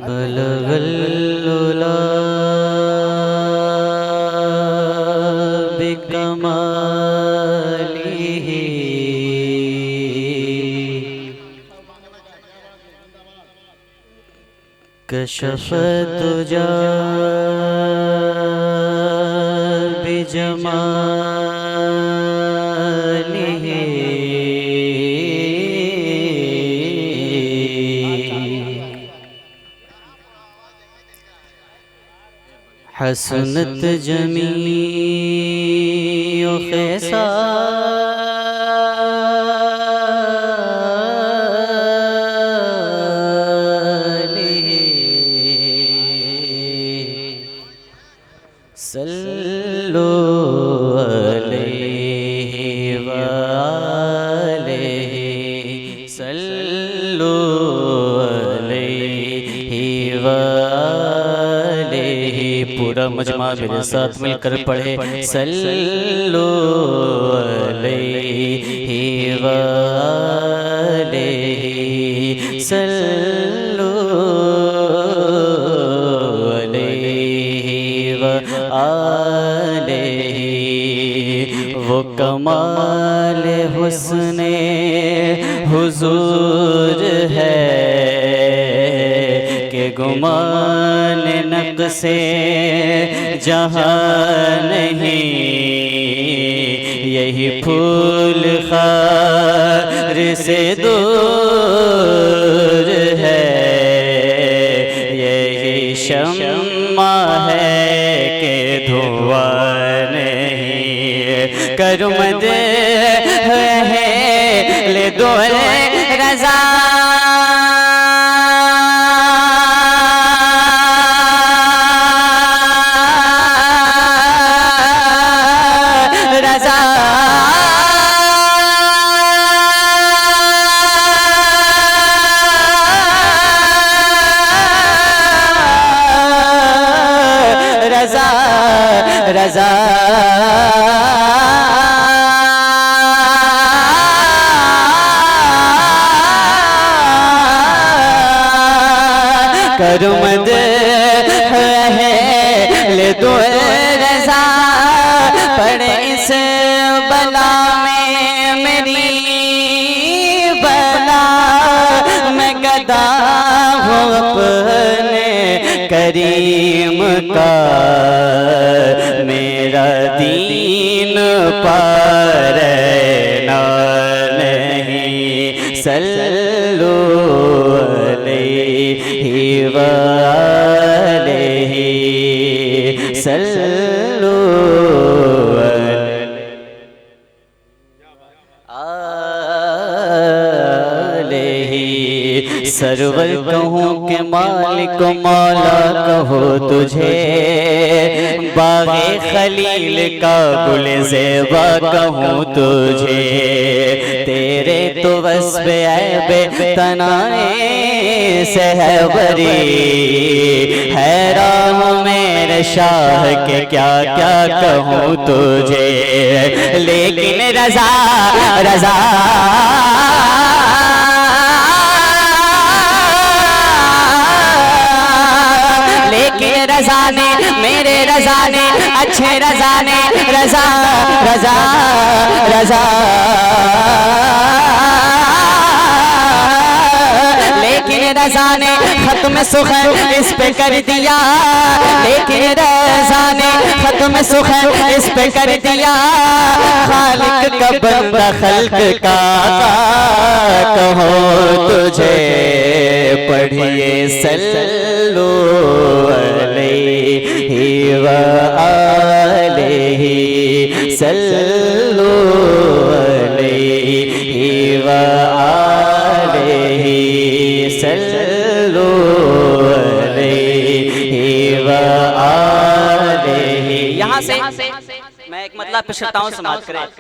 बलगल उला बिकमालिही कशफ तुजा बिजमालिही हसनत जमीउ ख़िसालिही सल्लु अलैहि व आलिहि सल्लु अलैहि व पूरा मजमा मेरे साथ मिलकर पढ़े सल्लु अलैहि व आलिहि सल्लु अलैहि व आलिहि वो कमाल हुस्ने हुजूर है के गुमान नक्शे जहाँ नहीं यही फूल खार से दूर है यही शम्मा है के धुआं नहीं करुम दे है ले दो रज़ा रज़ा करुमद है ले दो रज़ा पड़े इस बला में मेरी बला मैं गदा हूँ अपने करीम का मेरा दीन पार ना नहीं सल्लु अलैहि व आलिहि सल्लु अलैहि सरवर कहूँ के मालिक मौला कहो तुझे बाग़े खलील का गुल ज़ेबा कहूँ तुझे तेरे तो वस्फ़ ऐबे तनाए से है बरी हैरान मेरे शाह के क्या क्या कहूँ तुझे लेकिन रज़ा रज़ा रज़ा ने मेरे रज़ा ने अच्छे रज़ा ने रज़ा रज़ा रज़ा लेकिन रज़ा ने ख़त्म सुख़र इस पे कर दिया लेकिन रज़ा ने ख़त्म सुख़र इस पे कर दिया खालिक का बंदा खल्क का कहो तुझे पढ़िए सल्लु अलैहि व आलिहि सल्लु अलैहि व आलिहि सल्लु अलैहि व आलिहि। यहाँ से मैं एक मतलब पे शर्ताओं समाप्त करें।